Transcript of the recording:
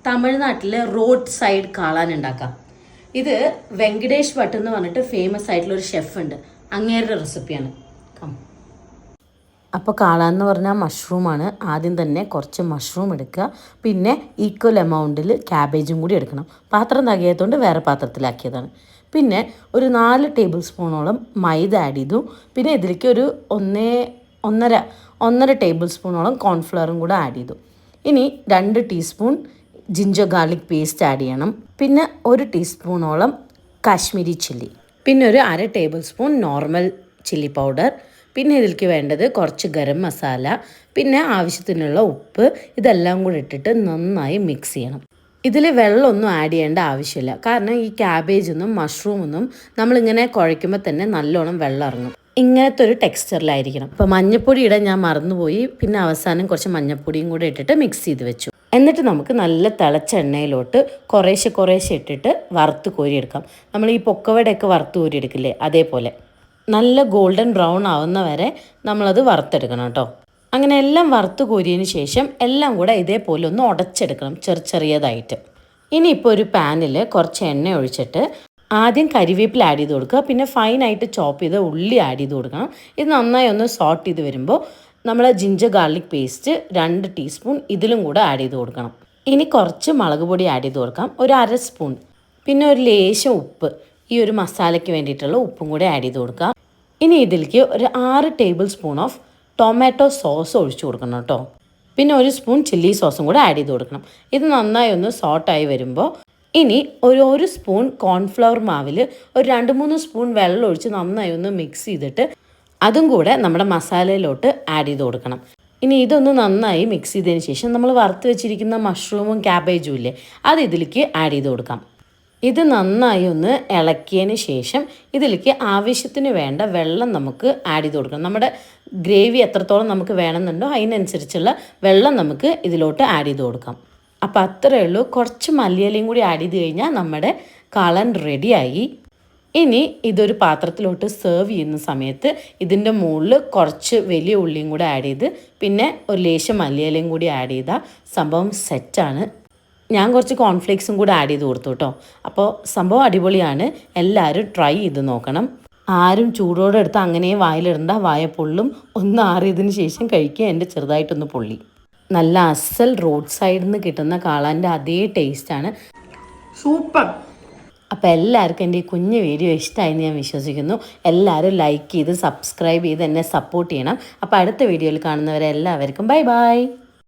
തമിഴ്നാട്ടിലെ road side കാളാൻ ഉണ്ടാക്കാം. ഇത് വെങ്കടേഷ് ഭട്ട് എന്ന് പറഞ്ഞിട്ട് ഫേമസ് ആയിട്ടുള്ള ഒരു ഷെഫ് ഉണ്ട്. അങ്ങേരുടെ റെസിപ്പിയാണ്. അപ്പോൾ കാളാൻ എന്ന് പറഞ്ഞാൽ മഷ്റൂമാണ്. ആദ്യം തന്നെ കുറച്ച് മഷ്റൂം എടുക്കുക, പിന്നെ ഈക്വൽ എമൗണ്ടിൽ ക്യാബേജും കൂടി എടുക്കണം. പാത്രം തികയാത്തതുകൊണ്ട് വേറെ പാത്രത്തിലാക്കിയതാണ്. പിന്നെ ഒരു 4 ടേബിൾ സ്പൂണോളം മൈദ ആഡ് ചെയ്തു. പിന്നെ ഇതിലേക്ക് ഒരു ഒന്നര ടേബിൾ സ്പൂണോളം കോൺഫ്ലവറും കൂടെ ആഡ് ചെയ്തു. ഇനി 2 teaspoon ginger garlic paste add ചെയ്യണം. പിന്നെ 1 ടീസ്പൂണോളം കാശ്മീരി ചില്ലി, പിന്നെ ഒരു 1/2 table spoon normal chilli powder, പിന്നെ ഇതിലേക്ക് വേണ്ടത് കുറച്ച് ഗരം മസാല, പിന്നെ ആവശ്യത്തിനുള്ള ഉപ്പ്. ഇതെല്ലാം കൂടി ഇട്ടിട്ട് നന്നായി മിക്സ് ചെയ്യണം. ഇതിൽ വെള്ളമൊന്നും ആഡ് ചെയ്യേണ്ട ആവശ്യമില്ല, കാരണം ഈ ക്യാബേജൊന്നും മഷ്റൂമൊന്നും നമ്മളിങ്ങനെ കുഴയ്ക്കുമ്പോൾ തന്നെ നല്ലോണം വെള്ളം ഇറങ്ങും. ഇങ്ങനത്തെ ഒരു ടെക്സ്ചറിലായിരിക്കണം. അപ്പോൾ മഞ്ഞൾപ്പൊടി ഇടാൻ ഞാൻ മറന്നുപോയി. പിന്നെ അവസാനം കുറച്ച് മഞ്ഞൾപ്പൊടിയും കൂടെ ഇട്ടിട്ട് മിക്സ് ചെയ്ത് വെച്ചു. എന്നിട്ട് നമുക്ക് നല്ല തിളച്ച എണ്ണയിലോട്ട് കുറേശ്ശെ ഇട്ടിട്ട് വറുത്ത് കോരിയെടുക്കാം. നമ്മൾ ഈ പൊക്കവടയൊക്കെ വറുത്ത് കോരിയെടുക്കില്ലേ, അതേപോലെ നല്ല ഗോൾഡൻ ബ്രൗൺ ആവുന്ന വരെ നമ്മളത് വറുത്തെടുക്കണം കേട്ടോ. അങ്ങനെ എല്ലാം വറുത്ത് കോരിയതിന് ശേഷം എല്ലാം കൂടെ ഇതേപോലെ ഒന്ന് ഉടച്ചെടുക്കണം ചെറിയതായിട്ട്. ഇനിയിപ്പോൾ ഒരു പാനിൽ കുറച്ച് എണ്ണ ഒഴിച്ചിട്ട് ആദ്യം കരിവേപ്പില ആഡ് ചെയ്ത് കൊടുക്കുക, പിന്നെ ഫൈനായിട്ട് ചോപ്പ് ചെയ്ത് ഉള്ളി ആഡ് ചെയ്ത് കൊടുക്കണം. ഇത് നന്നായി ഒന്ന് സോട്ട് ചെയ്ത് വരുമ്പോൾ നമ്മൾ ജിഞ്ചർ ഗാർലിക് പേസ്റ്റ് 2 ടീസ്പൂൺ ഇതിലും കൂടെ ആഡ് ചെയ്ത് കൊടുക്കണം. ഇനി കുറച്ച് മുളക് പൊടി ആഡ് ചെയ്ത് കൊടുക്കാം, ഒരു 1/2 സ്പൂൺ. പിന്നെ ഒരു ലേശം ഉപ്പ്, ഈ ഒരു മസാലയ്ക്ക് വേണ്ടിയിട്ടുള്ള ഉപ്പും കൂടെ ആഡ് ചെയ്ത് കൊടുക്കാം. ഇനി ഇതിലേക്ക് ഒരു 6 table spoon of tomato sauce ഒഴിച്ചു കൊടുക്കണം കേട്ടോ. പിന്നെ 1 സ്പൂൺ ചില്ലി സോസും കൂടെ ആഡ് ചെയ്ത് കൊടുക്കണം. ഇത് നന്നായി ഒന്ന് സോട്ടായി വരുമ്പോൾ ഇനി ഒരു സ്പൂൺ കോൺഫ്ലവർ മാവിൽ ഒരു 2-3 സ്പൂൺ വെള്ളം ഒഴിച്ച് നന്നായി ഒന്ന് മിക്സ് ചെയ്തിട്ട് അതും കൂടെ നമ്മുടെ മസാലയിലോട്ട് ആഡ് ചെയ്ത് കൊടുക്കണം. ഇനി ഇതൊന്ന് നന്നായി മിക്സ് ചെയ്തതിന് ശേഷം നമ്മൾ വറുത്ത് വെച്ചിരിക്കുന്ന മഷ്റൂമും ക്യാബേജും ഇല്ലേ, അത് ഇതിലേക്ക് ആഡ് ചെയ്ത് കൊടുക്കാം. ഇത് നന്നായി ഒന്ന് ഇളക്കിയതിന് ശേഷം ഇതിലേക്ക് ആവശ്യത്തിന് വേണ്ട വെള്ളം നമുക്ക് ആഡ് ചെയ്ത് കൊടുക്കണം. നമ്മുടെ ഗ്രേവി എത്രത്തോളം നമുക്ക് വേണമെന്നുണ്ടോ അതിനനുസരിച്ചുള്ള വെള്ളം നമുക്ക് ഇതിലോട്ട് ആഡ് ചെയ്ത് കൊടുക്കാം. അപ്പോൾ അത്രയേ ഉള്ളൂ. കുറച്ച് മല്ലിയിലയും കൂടി ആഡ് ചെയ്ത് കഴിഞ്ഞാൽ നമ്മുടെ കാളൻ റെഡിയായി. ഇനി ഇതൊരു പാത്രത്തിലോട്ട് സെർവ് ചെയ്യുന്ന സമയത്ത് ഇതിൻ്റെ മുകളിൽ കുറച്ച് വലിയ ഉള്ളിയും കൂടി ആഡ് ചെയ്ത് പിന്നെ ഒരു ലേശം മല്ലിയിലയും കൂടി ആഡ് ചെയ്താൽ സംഭവം സെറ്റാണ്. ഞാൻ കുറച്ച് കോൺഫ്ലേക്സും കൂടി ആഡ് ചെയ്ത് കൊടുത്തു കേട്ടോ. അപ്പോൾ സംഭവം അടിപൊളിയാണ്. എല്ലാവരും ട്രൈ ചെയ്ത് നോക്കണം. ആരും ചൂടോടെ എടുത്ത് അങ്ങനെ വായിലിടണ്ട, വായ പൊള്ളും. ഒന്ന് ആറിയതിന് ശേഷം കഴിക്കുക. എൻ്റെ ചെറുതായിട്ടൊന്ന് പൊള്ളി. നല്ല അസൽ റോഡ് സൈഡിൽ നിന്ന് കിട്ടുന്ന കാളാൻ്റെ അതേ ടേസ്റ്റാണ്. സൂപ്പർ. അപ്പോൾ എല്ലാവർക്കും എൻ്റെ ഈ കുഞ്ഞു വീഡിയോ ഇഷ്ടമായെന്ന് ഞാൻ വിശ്വസിക്കുന്നു. എല്ലാവരും ലൈക്ക് ചെയ്ത് സബ്സ്ക്രൈബ് ചെയ്ത് എന്നെ സപ്പോർട്ട് ചെയ്യണം. അപ്പോൾ അടുത്ത വീഡിയോയിൽ കാണുന്നവരെ എല്ലാവർക്കും ബൈ ബൈ.